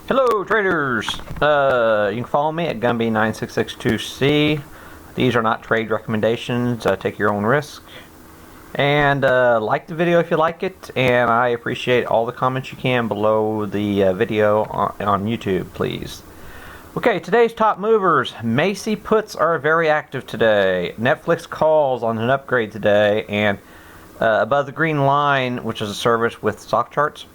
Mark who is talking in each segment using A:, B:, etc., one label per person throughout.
A: Hello traders! You can follow me at Gumby9662C. These are not trade recommendations. Take your own risk. And like the video if you like it, and I appreciate all the comments you can below the video on YouTube, please. Okay, today's top movers. Macy puts are very active today. Netflix calls on an upgrade today, and above the green line, which is a service with stock charts,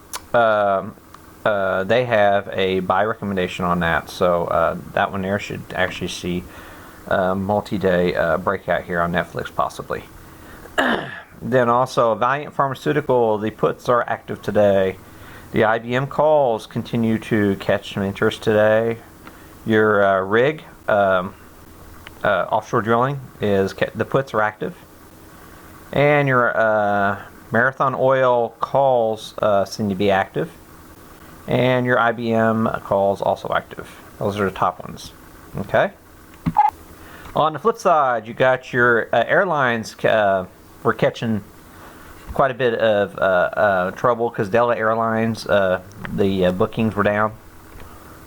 A: they have a buy recommendation on that, so that one there should actually see multi-day breakout here on Netflix possibly. Then also Valiant Pharmaceutical, the puts are active today. The IBM calls continue to catch some interest today. Your rig, offshore drilling, the puts are active. And your Marathon Oil calls seem to be active. And your IBM calls also active. Those are the top ones. Okay. On the flip side, you got your airlines were catching quite a bit of trouble because Delta Airlines, the bookings were down.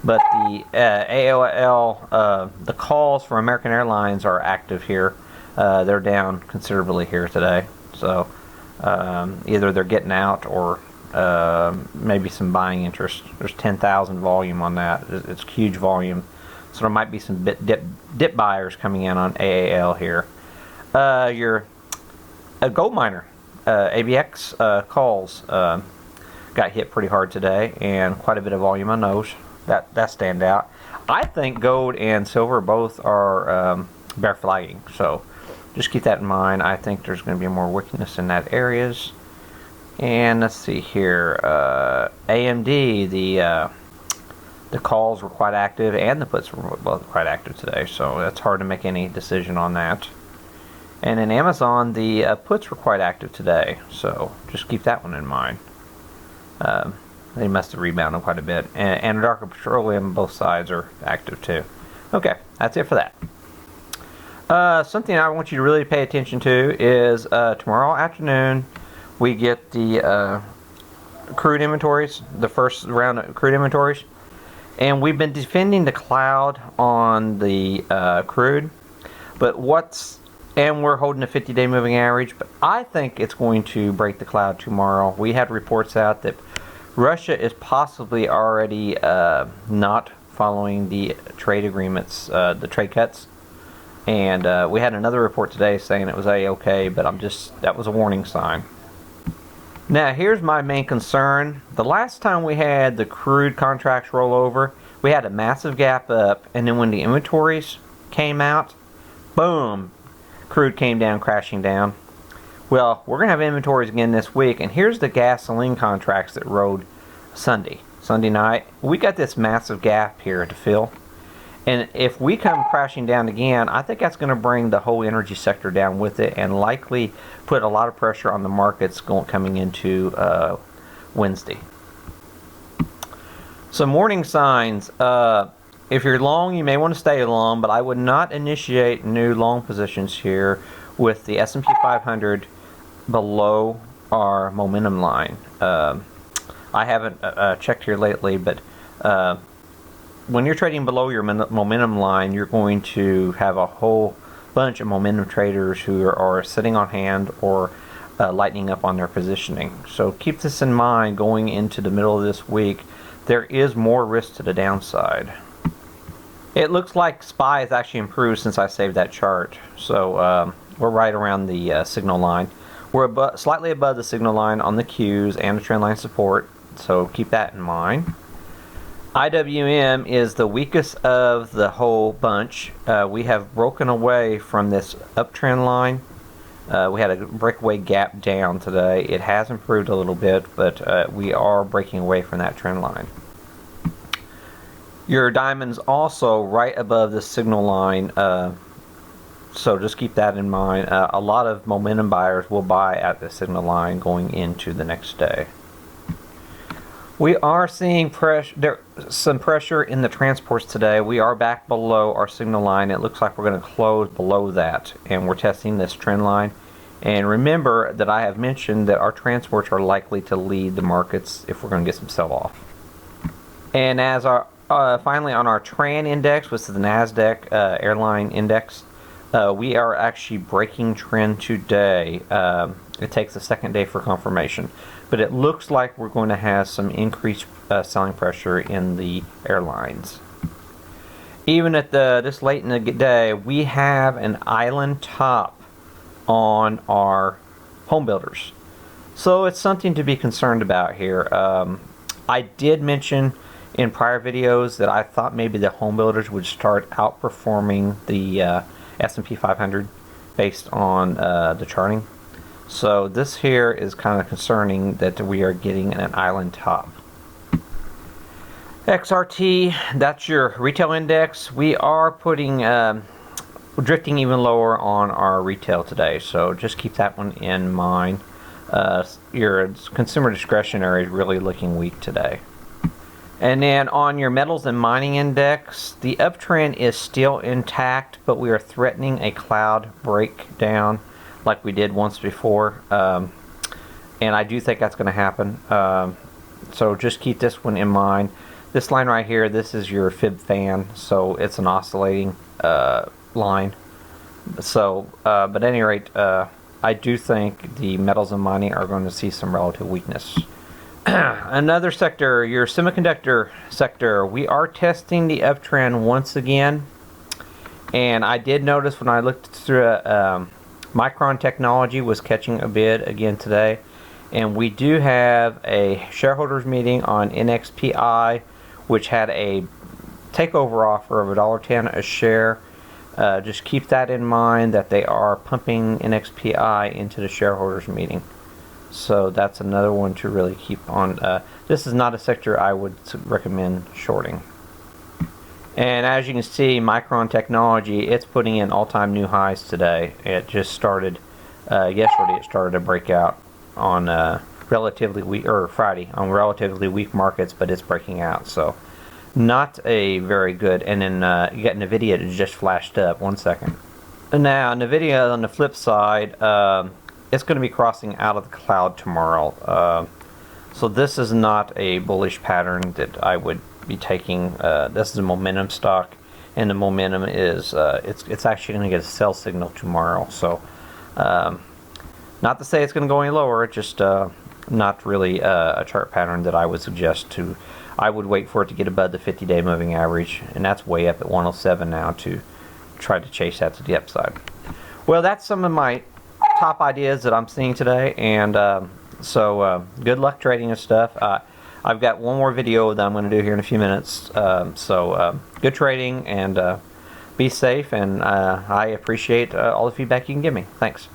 A: But the AOL, the calls for American Airlines are active here. They're down considerably here today. So either they're getting out or maybe some buying interest. There's 10,000 volume on that. It's huge volume. So there might be some dip buyers coming in on AAL here. Your gold miner, ABX calls got hit pretty hard today, and quite a bit of volume on those. That stand out. I think gold and silver both are bear flagging, so just keep that in mind. I think there's going to be more weakness in that areas. And let's see here, AMD, the calls were quite active and the puts were both quite active today, so that's hard to make any decision on that. And in Amazon, the puts were quite active today, so just keep that one in mind. They must have rebounded quite a bit. And Anadarko Petroleum, both sides are active too. Okay, that's it for that. Something I want you to really pay attention to is tomorrow afternoon we get the crude inventories, the first round of crude inventories. And we've been defending the cloud on the crude, but and we're holding a 50-day moving average, but I think it's going to break the cloud tomorrow. We had reports out that Russia is possibly already not following the trade agreements, the trade cuts. And we had another report today saying it was A-okay, but that was a warning sign. Now here's my main concern. The last time we had the crude contracts roll over, we had a massive gap up, and then when the inventories came out, boom, crude came down, crashing down. Well, we're going to have inventories again this week, and here's the gasoline contracts that rode Sunday night. We got this massive gap here to fill, and if we come crashing down again, I think that's going to bring the whole energy sector down with it and likely put a lot of pressure on the markets coming into Wednesday. Some warning signs. If you're long, you may want to stay long, but I would not initiate new long positions here with the S&P 500 below our momentum line. I haven't checked here lately, but when you're trading below your momentum line, you're going to have a whole bunch of momentum traders who are sitting on hand or lightening up on their positioning. So keep this in mind going into the middle of this week. There is more risk to the downside. It looks like SPY has actually improved since I saved that chart. So we're right around the signal line. We're slightly above the signal line on the Qs and the trend line support. So keep that in mind. IWM is the weakest of the whole bunch. We have broken away from this uptrend line. We had a breakaway gap down today. It has improved a little bit, but we are breaking away from that trend line. Your diamond's also right above the signal line, so just keep that in mind. A lot of momentum buyers will buy at the signal line going into the next day. We are seeing some pressure in the transports today. We are back below our signal line. It looks like we're going to close below that, and we're testing this trend line. And remember that I have mentioned that our transports are likely to lead the markets if we're going to get some sell-off. And as our finally on our Tran index, which is the Nasdaq airline index, we are actually breaking trend today. It takes a second day for confirmation, but it looks like we're going to have some increased selling pressure in the airlines. Even at this late in the day, we have an island top on our home builders. So it's something to be concerned about here. I did mention in prior videos that I thought maybe the home builders would start outperforming the S&P 500 based on the charting. So this here is kind of concerning that we are getting an island top. XRT, that's your retail index. We are putting drifting even lower on our retail today, so just keep that one in mind. Your consumer discretionary is really looking weak today. And then on your metals and mining index, the uptrend is still intact, but we are threatening a cloud breakdown like we did once before. And I do think that's going to happen. So just keep this one in mind. This line right here, this is your fib fan, so it's an oscillating line. So, but at any rate, I do think the metals and mining are going to see some relative weakness. Another sector, your semiconductor sector, we are testing the uptrend once again. And I did notice when I looked through Micron Technology was catching a bid again today. And we do have a shareholders meeting on NXPI, which had a takeover offer of $1.10 a share. Just keep that in mind that they are pumping NXPI into the shareholders meeting. So that's another one to really keep on. This is not a sector I would recommend shorting. And as you can see, Micron Technology, it's putting in all-time new highs today. It just started yesterday. It started to break out on relatively weak, or Friday on relatively weak markets, but it's breaking out. So not a very good. And then you got NVIDIA that just flashed up. 1 second. And now NVIDIA on the flip side. It's going to be crossing out of the cloud tomorrow. So this is not a bullish pattern that I would be taking. This is a momentum stock, and the momentum is it's actually going to get a sell signal tomorrow. So not to say it's going to go any lower, just not really a chart pattern that I would suggest to. I would wait for it to get above the 50-day moving average, and that's way up at 107 now, to try to chase that to the upside. Well, that's some of my top ideas that I'm seeing today, and so good luck trading and stuff. I've got one more video that I'm going to do here in a few minutes. So good trading, and be safe, and I appreciate all the feedback you can give me. Thanks.